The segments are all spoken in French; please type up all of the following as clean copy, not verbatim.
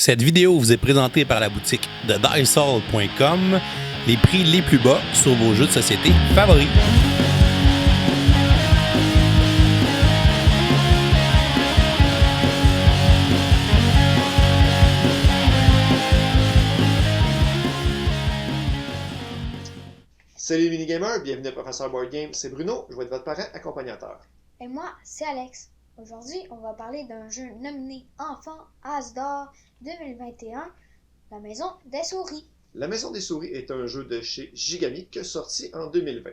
Cette vidéo vous est présentée par la boutique de Dicehall.com, les prix les plus bas sur vos jeux de société favoris. Salut les minigamers, bienvenue à Professeur Board Game, c'est Bruno, je vais être votre parent accompagnateur. Et moi, c'est Alex. Aujourd'hui, on va parler d'un jeu nominé Enfant As d'or 2021, La Maison des Souris. La Maison des Souris est un jeu de chez Gigamic sorti en 2020.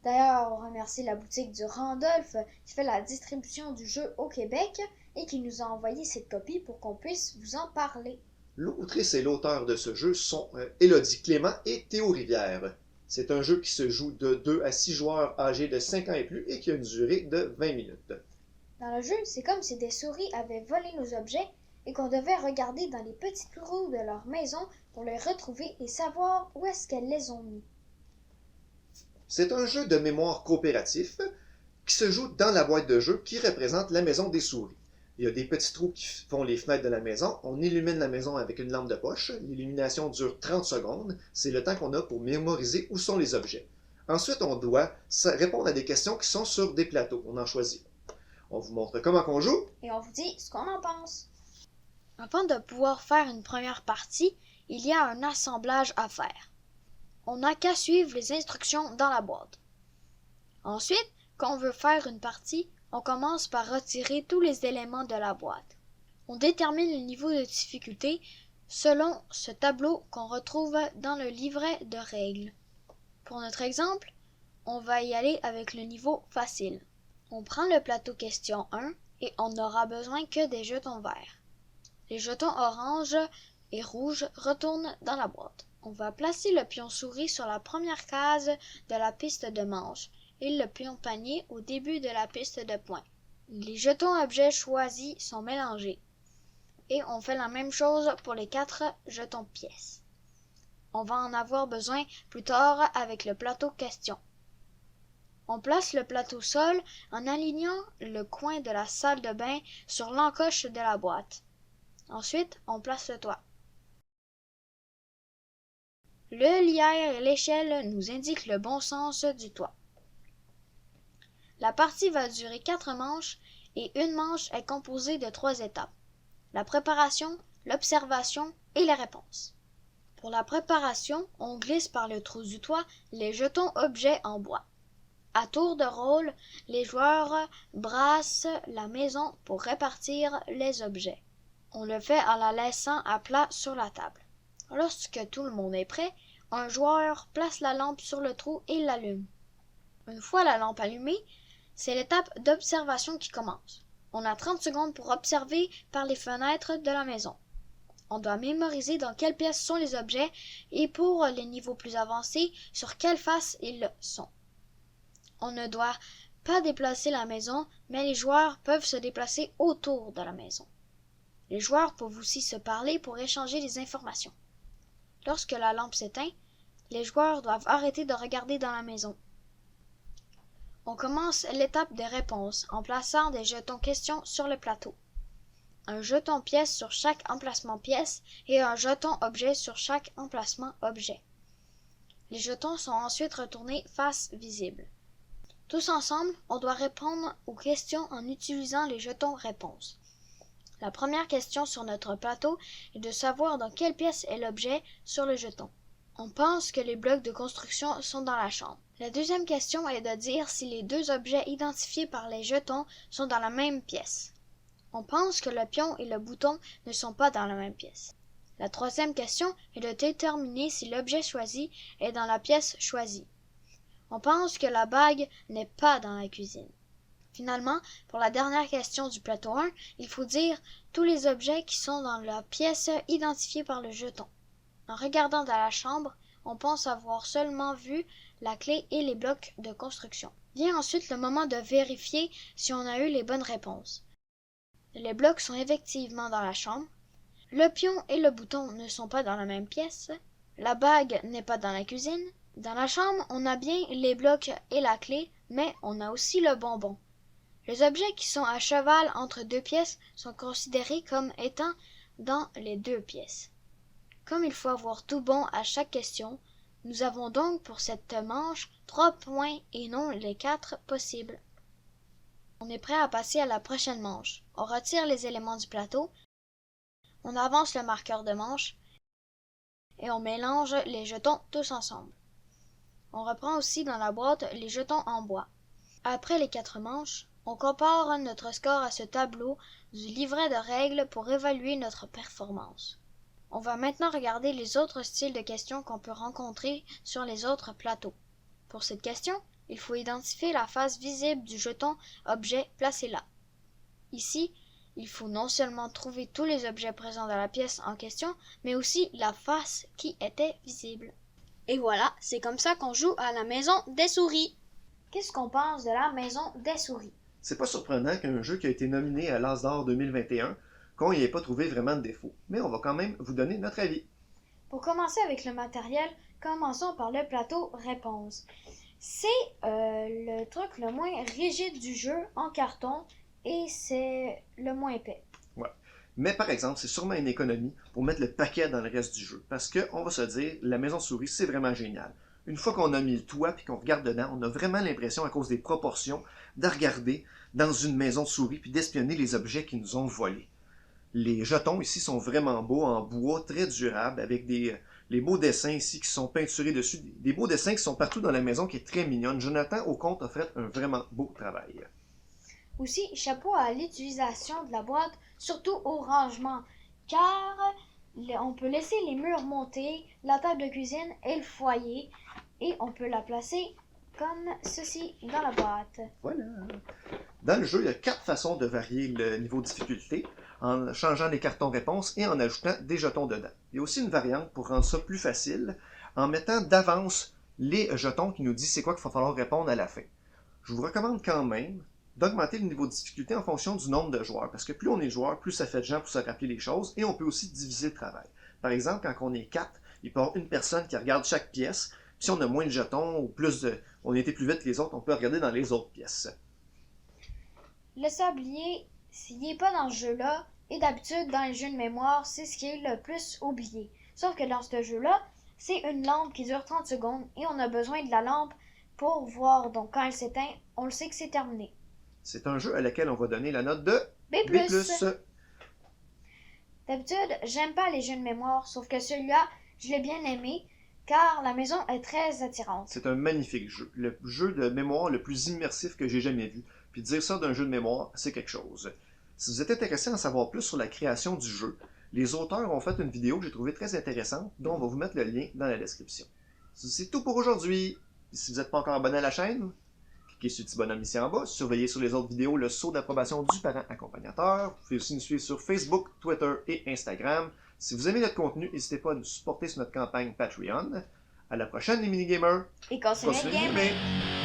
D'ailleurs, on remercie la boutique du Randolph qui fait la distribution du jeu au Québec et qui nous a envoyé cette copie pour qu'on puisse vous en parler. L'autrice et l'auteur de ce jeu sont Élodie Clément et Théo Rivière. C'est un jeu qui se joue de 2 à 6 joueurs âgés de 5 ans et plus et qui a une durée de 20 minutes. Dans le jeu, c'est comme si des souris avaient volé nos objets et qu'on devait regarder dans les petits trous de leur maison pour les retrouver et savoir où est-ce qu'elles les ont mis. C'est un jeu de mémoire coopératif qui se joue dans la boîte de jeu qui représente la maison des souris. Il y a des petits trous qui font les fenêtres de la maison. On illumine la maison avec une lampe de poche. L'illumination dure 30 secondes. C'est le temps qu'on a pour mémoriser où sont les objets. Ensuite, on doit répondre à des questions qui sont sur des plateaux. On en choisit. On vous montre comment on joue. Et on vous dit ce qu'on en pense. Avant de pouvoir faire une première partie, il y a un assemblage à faire. On n'a qu'à suivre les instructions dans la boîte. Ensuite, quand on veut faire une partie, on commence par retirer tous les éléments de la boîte. On détermine le niveau de difficulté selon ce tableau qu'on retrouve dans le livret de règles. Pour notre exemple, on va y aller avec le niveau facile. On prend le plateau question 1 et on n'aura besoin que des jetons verts. Les jetons orange et rouge retournent dans la boîte. On va placer le pion souris sur la première case de la piste de manche et le pion panier au début de la piste de points. Les jetons objets choisis sont mélangés. Et on fait la même chose pour les 4 jetons pièces. On va en avoir besoin plus tard avec le plateau question. On place le plateau sol en alignant le coin de la salle de bain sur l'encoche de la boîte. Ensuite, on place le toit. Le lierre et l'échelle nous indiquent le bon sens du toit. La partie va durer 4 manches et une manche est composée de 3 étapes. La préparation, l'observation et les réponses. Pour la préparation, on glisse par le trou du toit les jetons objets en bois. À tour de rôle, les joueurs brassent la maison pour répartir les objets. On le fait en la laissant à plat sur la table. Lorsque tout le monde est prêt, un joueur place la lampe sur le trou et l'allume. Une fois la lampe allumée, c'est l'étape d'observation qui commence. On a 30 secondes pour observer par les fenêtres de la maison. On doit mémoriser dans quelle pièce sont les objets et pour les niveaux plus avancés, sur quelle face ils sont. On ne doit pas déplacer la maison, mais les joueurs peuvent se déplacer autour de la maison. Les joueurs peuvent aussi se parler pour échanger des informations. Lorsque la lampe s'éteint, les joueurs doivent arrêter de regarder dans la maison. On commence l'étape des réponses en plaçant des jetons questions sur le plateau. Un jeton pièce sur chaque emplacement pièce et un jeton objet sur chaque emplacement objet. Les jetons sont ensuite retournés face visible. Tous ensemble, on doit répondre aux questions en utilisant les jetons réponses. La première question sur notre plateau est de savoir dans quelle pièce est l'objet sur le jeton. On pense que les blocs de construction sont dans la chambre. La deuxième question est de dire si les 2 objets identifiés par les jetons sont dans la même pièce. On pense que le pion et le bouton ne sont pas dans la même pièce. La troisième question est de déterminer si l'objet choisi est dans la pièce choisie. On pense que la bague n'est pas dans la cuisine. Finalement, pour la dernière question du plateau 1, il faut dire tous les objets qui sont dans la pièce identifiée par le jeton. En regardant dans la chambre, on pense avoir seulement vu la clé et les blocs de construction. Vient ensuite le moment de vérifier si on a eu les bonnes réponses. Les blocs sont effectivement dans la chambre. Le pion et le bouton ne sont pas dans la même pièce. La bague n'est pas dans la cuisine. Dans la chambre, on a bien les blocs et la clé, mais on a aussi le bonbon. Les objets qui sont à cheval entre 2 pièces sont considérés comme étant dans les 2 pièces. Comme il faut avoir tout bon à chaque question, nous avons donc pour cette manche 3 points et non les 4 possibles. On est prêt à passer à la prochaine manche. On retire les éléments du plateau, on avance le marqueur de manche et on mélange les jetons tous ensemble. On reprend aussi dans la boîte les jetons en bois. Après les 4 manches, on compare notre score à ce tableau du livret de règles pour évaluer notre performance. On va maintenant regarder les autres styles de questions qu'on peut rencontrer sur les autres plateaux. Pour cette question, il faut identifier la face visible du jeton objet placé là. Ici, il faut non seulement trouver tous les objets présents dans la pièce en question, mais aussi la face qui était visible. Et voilà, c'est comme ça qu'on joue à la maison des souris. Qu'est-ce qu'on pense de la maison des souris? C'est pas surprenant qu'un jeu qui a été nominé à l'As d'or 2021, qu'on n'y ait pas trouvé vraiment de défaut, mais on va quand même vous donner notre avis. Pour commencer avec le matériel, commençons par le plateau réponse. C'est le truc le moins rigide du jeu en carton et c'est le moins épais. Ouais. Mais par exemple, c'est sûrement une économie pour mettre le paquet dans le reste du jeu. Parce que, on va se dire, la maison souris, c'est vraiment génial. Une fois qu'on a mis le toit et qu'on regarde dedans, on a vraiment l'impression, à cause des proportions, de regarder dans une maison de souris puis d'espionner les objets qui nous ont volés. Les jetons ici sont vraiment beaux, en bois, très durable, avec les beaux dessins ici qui sont peinturés dessus. Des beaux dessins qui sont partout dans la maison, qui est très mignonne. Jonathan Aucomte a fait un vraiment beau travail. Aussi, chapeau à l'utilisation de la boîte, surtout au rangement, car on peut laisser les murs monter, la table de cuisine et le foyer, et on peut la placer comme ceci dans la boîte. Voilà. Dans le jeu, il y a 4 façons de varier le niveau de difficulté, en changeant les cartons réponses et en ajoutant des jetons dedans. Il y a aussi une variante pour rendre ça plus facile, en mettant d'avance les jetons qui nous disent c'est quoi qu'il va falloir répondre à la fin. Je vous recommande quand même d'augmenter le niveau de difficulté en fonction du nombre de joueurs, parce que plus on est de joueurs, plus ça fait de gens pour se rappeler les choses, et on peut aussi diviser le travail. Par exemple, quand on est 4, il peut y avoir une personne qui regarde chaque pièce, puis si on a moins de jetons, ou on a été plus vite que les autres, on peut regarder dans les autres pièces. Le sablier, s'il n'est pas dans ce jeu-là, et d'habitude dans les jeux de mémoire, c'est ce qui est le plus oublié. Sauf que dans ce jeu-là, c'est une lampe qui dure 30 secondes, et on a besoin de la lampe pour voir, donc quand elle s'éteint, on le sait que c'est terminé. C'est un jeu à laquelle on va donner la note de B+. D'habitude, j'aime pas les jeux de mémoire, sauf que celui-là, je l'ai bien aimé, car la maison est très attirante. C'est un magnifique jeu. Le jeu de mémoire le plus immersif que j'ai jamais vu. Puis dire ça d'un jeu de mémoire, c'est quelque chose. Si vous êtes intéressé à en savoir plus sur la création du jeu, les auteurs ont fait une vidéo que j'ai trouvée très intéressante, dont on va vous mettre le lien dans la description. C'est tout pour aujourd'hui. Si vous n'êtes pas encore abonné à la chaîne, cliquez sur le petit bonhomme ici en bas, surveillez sur les autres vidéos le sceau d'approbation du parent accompagnateur. Vous pouvez aussi nous suivre sur Facebook, Twitter et Instagram. Si vous aimez notre contenu, n'hésitez pas à nous supporter sur notre campagne Patreon. À la prochaine les mini-gamers! Et continuez de gamer!